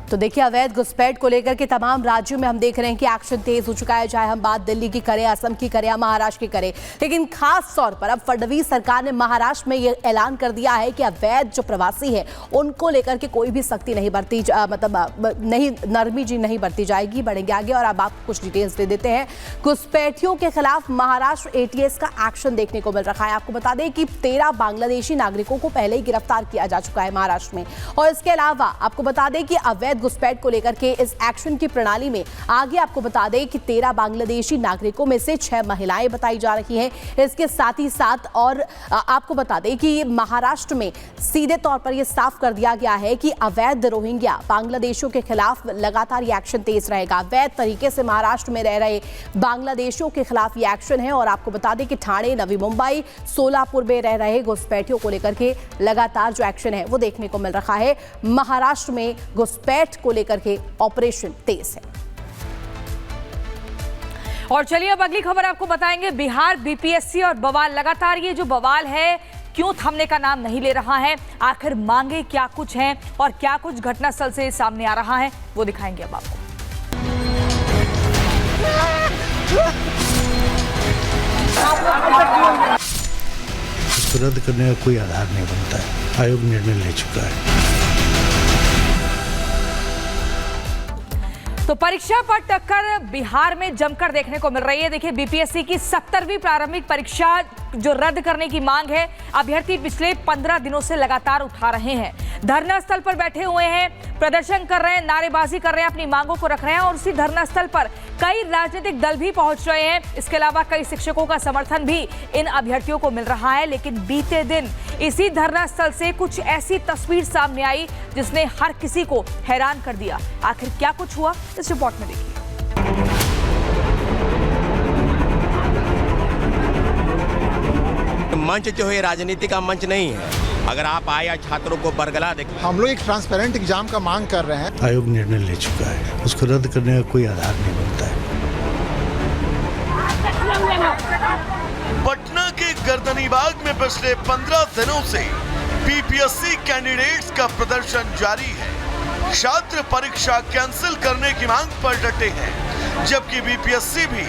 तो देखिए, अवैध घुसपैठ को लेकर के तमाम राज्यों में हम देख रहे हैं कि एक्शन तेज हो चुका है, चाहे हम बात दिल्ली की करें, असम की करें या महाराष्ट्र की करें। लेकिन खास तौर पर अब फडणवीस सरकार ने महाराष्ट्र में ये ऐलान कर दिया है कि अवैध जो प्रवासी है उनको लेकर के कोई भी सख्ती नहीं बरती, नहीं नरमी जी नहीं बरती जाएगी। बढ़ेंगे आगे और अब आपको कुछ डिटेल्स दे देते हैं। घुसपैठियों के खिलाफ महाराष्ट्र एटीएस का एक्शन देखने को मिल रहा है। आपको बता दें कि 13 बांग्लादेशी नागरिकों को पहले ही गिरफ्तार किया जा चुका है महाराष्ट्र में। और इसके अलावा आपको बता दें कि अवैध घुसपैठ को लेकर के इस एक्शन की प्रणाली में आगे आपको बता दें कि 13 बांग्लादेशी नागरिकों में से 6 महिलाएं बताई जा रही हैं। इसके साथ ही साथ और आपको बता दें कि महाराष्ट्र में सीधे तौर पर यह साफ कर दिया गया है कि अवैध रोहिंग्या बांग्लादेशियों के खिलाफ लगातार ये एक्शन तेज रहेगा। अवैध तरीके से महाराष्ट्र में रह रहे बांग्लादेशियों के खिलाफ ये एक्शन है। और आपको बता दें कि ठाणे, नवी मुंबई, सोलापुर में रह रहे घुसपैठियों को लेकर के लगातार जो एक्शन है वो देखने को मिल रहा है। महाराष्ट्र में घुसपैठ को लेकर के ऑपरेशन तेज है। और चलिए अब अगली खबर आपको बताएंगे। बिहार बीपीएससी और बवाल, लगातार ये जो बवाल है क्यों थमने का नाम नहीं ले रहा है, आखिर मांगे क्या कुछ हैं और क्या कुछ घटनास्थल से सामने आ रहा है वो दिखाएंगे अब आपको। इसको रद्द करने का कोई आधार नहीं बनता है। आयोग निर्णय ले चुका है। तो परीक्षा पर टक्कर बिहार में जमकर देखने को मिल रही है। देखिए, बीपीएससी की 70वीं प्रारंभिक परीक्षा जो रद्द करने की मांग है, अभ्यर्थी पिछले 15 दिनों से लगातार उठा रहे हैं। धरना स्थल पर बैठे हुए हैं, प्रदर्शन कर रहे हैं, नारेबाजी कर रहे हैं, अपनी मांगों को रख रहे हैं। और उसी धरना स्थल पर कई राजनीतिक दल भी पहुंच रहे हैं। इसके अलावा कई शिक्षकों का समर्थन भी इन अभ्यर्थियों को मिल रहा है। लेकिन बीते दिन इसी धरना स्थल से कुछ ऐसी तस्वीर सामने आई जिसने हर किसी को हैरान कर दिया। आखिर क्या कुछ हुआ, इस रिपोर्ट में देखिए। मंच जो है राजनीति का मंच नहीं है। अगर आप आए छात्रों को बरगला देखें, हम लोग एक ट्रांसपेरेंट एग्जाम का मांग कर रहे हैं। आयोग निर्णय ले चुका है, उसको रद्द करने का कोई आधार नहीं बनता है। पटना के गर्दनीबाग में पिछले 15 दिनों से बीपीएससी कैंडिडेट्स का प्रदर्शन जारी है। छात्र परीक्षा कैंसिल करने की मांग पर डटे हैं, जबकि बीपीएससी भी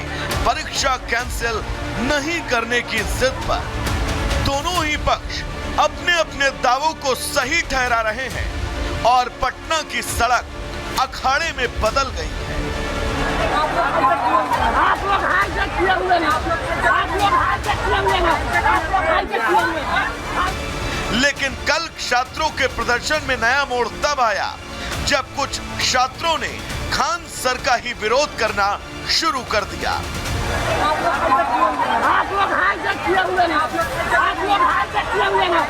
परीक्षा कैंसिल नहीं करने की जिद पर। दोनों ही पक्ष अपने अपने दावों को सही ठहरा रहे हैं और पटना की सड़क अखाड़े में बदल गई है। आप लोग हाईजैक किए हुए हैं, आप लोग हाईजैक किए हुए हैं। लेकिन कल छात्रों के प्रदर्शन में नया मोड़ तब आया जब कुछ छात्रों ने खान सर का ही विरोध करना शुरू कर दिया। आप लोग हाईजैक किए हुए हैं, आप लोग हाईजैक किए हुए हैं।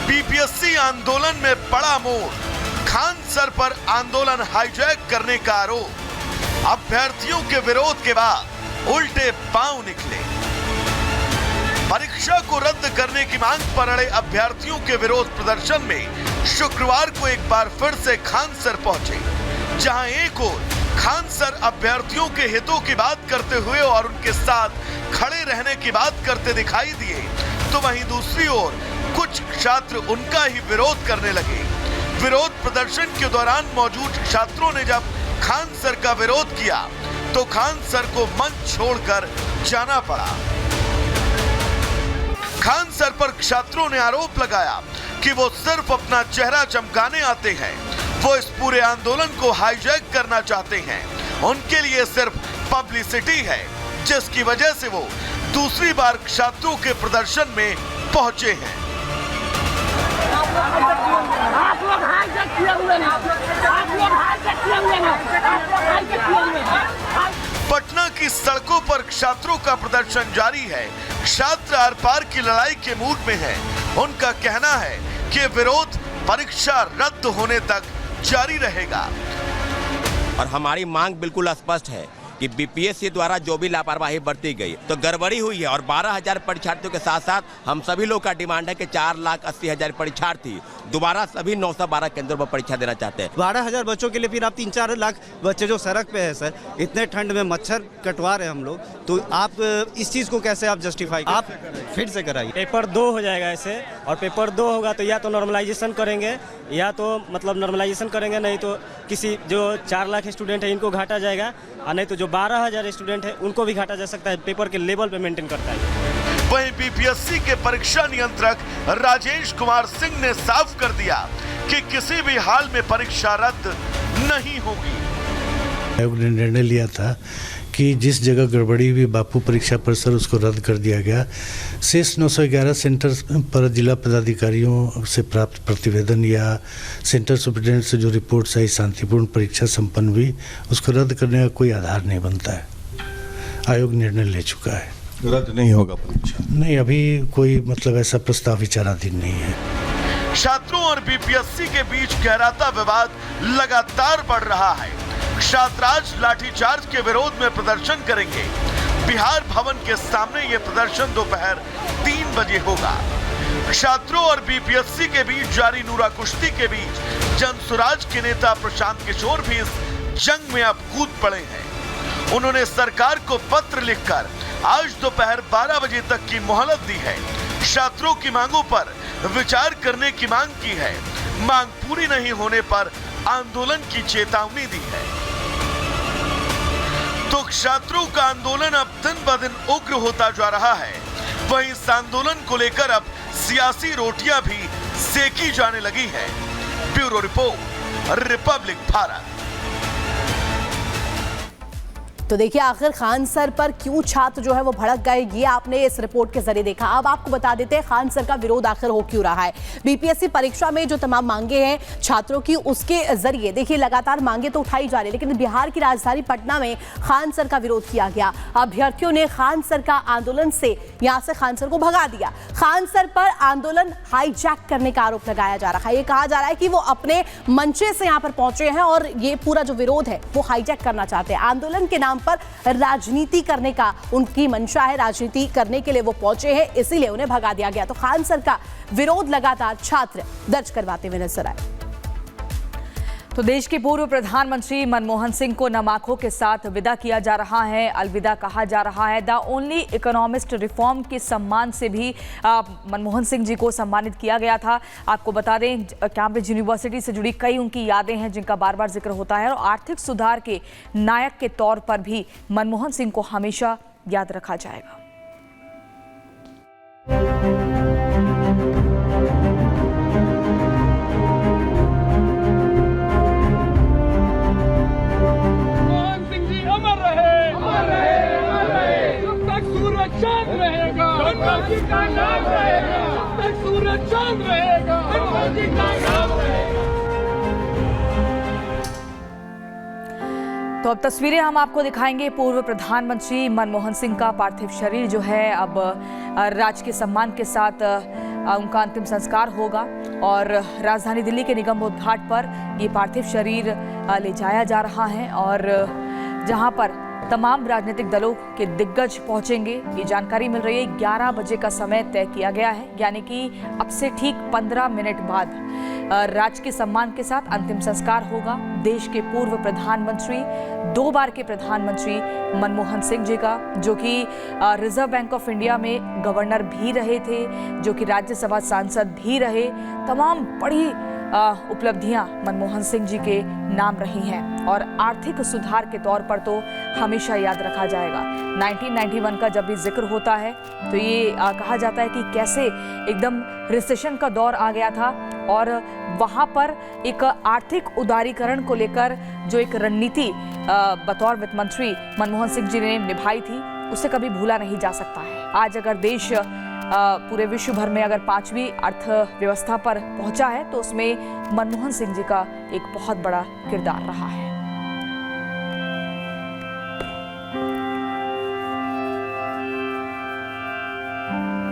बीपीएससी आंदोलन में बड़ा मोड़, खान सर पर आंदोलन हाईजैक करने का आरोप। अभ्यर्थियों के विरोध के बाद उल्टे पांव निकले। परीक्षा को रद्द करने की मांग पर अड़े अभ्यर्थियों के विरोध प्रदर्शन में शुक्रवार को एक बार फिर से खान सर पहुंचे, जहां एक ओर खान सर अभ्यर्थियों के हितों की बात करते हुए और उनके साथ खड़े रहने की बात करते दिखाई दिए, तो वहीं दूसरी ओर कुछ छात्र उनका ही विरोध करने लगे। विरोध प्रदर्शन के दौरान मौजूद छात्रों ने जब खान सर का विरोध किया तो खान सर को मंच छोड़कर जाना पड़ा। खान सर पर छात्रों ने आरोप लगाया कि वो सिर्फ अपना चेहरा चमकाने आते हैं, वो इस पूरे आंदोलन को हाईजैक करना चाहते हैं। उनके लिए सिर्फ पब्लिसिटी है, जिसकी वजह से वो दूसरी बार छात्रों के प्रदर्शन में पहुंचे हैं। आप लोग हाईजैक किए हुए हैं, आप लोग हाईजैक किए हुए हैं। पटना की सड़कों पर छात्रों का प्रदर्शन जारी है। छात्र आर पार की लड़ाई के मूड में हैं। उनका कहना है कि विरोध परीक्षा रद्द होने तक जारी रहेगा। और हमारी मांग बिल्कुल स्पष्ट है कि बीपीएससी द्वारा जो भी लापरवाही बरती गई तो गड़बड़ी हुई है। और 12,000 परीक्षार्थियों के साथ साथ हम सभी लोग का डिमांड है कि 4,80,000 परीक्षार्थी दोबारा सभी 912 केंद्रों पर परीक्षा देना चाहते हैं। 12,000 बच्चों के लिए फिर आप 3-4 लाख बच्चे जो सड़क पे है सर, इतने ठंड में मच्छर कटवा रहे हैं हम लोग, तो आप इस चीज़ को कैसे आप जस्टिफाई, आप फिर से कराइए। पेपर 2 हो जाएगा ऐसे, और पेपर 2 होगा तो या तो नॉर्मलाइजेशन करेंगे, या तो मतलब नॉर्मलाइजेशन करेंगे, नहीं तो किसी जो 4 लाख स्टूडेंट है इनको घाटा जाएगा, और नहीं तो जो 12,000 स्टूडेंट है उनको भी घाटा जा सकता है। पेपर के लेवल पे मेंटेन करता है। वहीं बीपीएससी के परीक्षा नियंत्रक राजेश कुमार सिंह ने साफ कर दिया कि किसी भी हाल में परीक्षा रद्द नहीं होगी। आयोग ने निर्णय लिया था कि जिस जगह गड़बड़ी हुई बापू परीक्षा परिसर उसको रद्द कर दिया गया। शेष 911 सेंटर पर जिला पदाधिकारियों से प्राप्त प्रतिवेदन या सेंटर सुपरिटेंडेंट से जो रिपोर्ट्स आई शांतिपूर्ण परीक्षा संपन्न हुई, उसको रद्द करने का कोई आधार नहीं बनता है। आयोग निर्णय ले चुका है, रद्द नहीं होगा परीक्षा। नहीं, अभी कोई मतलब ऐसा प्रस्ताव विचाराधीन नहीं है। छात्रों और बीपीएससी के बीच गहराता विवाद लगातार बढ़ रहा है। छात्राज लाठीचार्ज के विरोध में प्रदर्शन करेंगे। बिहार भवन के सामने ये प्रदर्शन दोपहर 3 बजे होगा। छात्रों और बीपीएससी के बीच जारी नूरा कुश्ती के बीच जनसुराज के नेता प्रशांत किशोर भी इस जंग में अब कूद पड़े हैं। उन्होंने सरकार को पत्र लिखकर आज दोपहर 12 बजे तक की मोहलत दी है। छात्रों की मांगों पर विचार करने की मांग की है। मांग पूरी नहीं होने पर आंदोलन की चेतावनी दी है। तो छात्रों का आंदोलन अब दिन ब दिन उग्र होता जा रहा है। वहीं इस आंदोलन को लेकर अब सियासी रोटियां भी सेकी जाने लगी है। Bureau report, Republic Bharat. तो देखिए आखिर खान सर पर क्यों छात्र जो है वो भड़क गए, ये आपने इस रिपोर्ट के जरिए देखा। अब आपको बता देते हैं खान सर का विरोध आखिर हो क्यों रहा है। बीपीएससी परीक्षा में जो तमाम मांगे हैं छात्रों की, उसके जरिए देखिए लगातार मांगे तो उठाई जा रही है, लेकिन बिहार की राजधानी पटना में खान सर का विरोध किया गया। अभ्यर्थियों ने खान सर का आंदोलन से यहां से खान सर को भगा दिया। खान सर पर आंदोलन हाईजैक करने का आरोप लगाया जा रहा है। ये कहा जा रहा है कि वो अपने मंचे से यहां पर पहुंचे हैं और ये पूरा जो विरोध है वो हाईजैक करना चाहते हैं। आंदोलन के नाम पर राजनीति करने का उनकी मंशा है, राजनीति करने के लिए वो पहुंचे हैं, इसीलिए उन्हें भगा दिया गया। तो खान सर का विरोध लगातार छात्र दर्ज करवाते हुए नजर आए। तो देश के पूर्व प्रधानमंत्री मनमोहन सिंह को नम आंखों के साथ विदा किया जा रहा है, अलविदा कहा जा रहा है। द ओनली इकोनॉमिस्ट रिफॉर्म के सम्मान से भी मनमोहन सिंह जी को सम्मानित किया गया था। आपको बता दें कैम्ब्रिज यूनिवर्सिटी से जुड़ी कई उनकी यादें हैं जिनका बार बार जिक्र होता है, और आर्थिक सुधार के नायक के तौर पर भी मनमोहन सिंह को हमेशा याद रखा जाएगा। तो अब तस्वीरें हम आपको दिखाएंगे। पूर्व प्रधानमंत्री मनमोहन सिंह का पार्थिव शरीर जो है अब राजकीय सम्मान के साथ उनका अंतिम संस्कार होगा, और राजधानी दिल्ली के निगम बोध घाट पर ये पार्थिव शरीर ले जाया जा रहा है, और जहां पर तमाम राजनीतिक दलों के दिग्गज पहुंचेंगे। ये जानकारी मिल रही है। 11 बजे का समय तय किया गया है, यानी कि अब से ठीक 15 मिनट बाद राजकीय सम्मान के साथ अंतिम संस्कार होगा देश के पूर्व प्रधानमंत्री, 2 बार के प्रधानमंत्री मनमोहन सिंह जी का, जो कि रिजर्व बैंक ऑफ इंडिया में गवर्नर भी रहे थे, जो कि राज्यसभा सांसद भी रहे। तमाम बड़ी उपलब्धियां मनमोहन सिंह जी के नाम रही हैं, और आर्थिक सुधार के तौर पर तो हमेशा याद रखा जाएगा। 1991 का जब भी जिक्र होता है तो ये कहा जाता है कि कैसे एकदम रिसेशन का दौर आ गया था, और वहाँ पर एक आर्थिक उदारीकरण को लेकर जो एक रणनीति बतौर वित्त मंत्री मनमोहन सिंह जी ने निभाई थी, उसे कभी भूला नहीं जा सकता है। आज अगर देश पूरे विश्व भर में अगर 5वीं अर्थव्यवस्था पर पहुंचा है तो उसमें मनमोहन सिंह जी का एक बहुत बड़ा किरदार रहा है।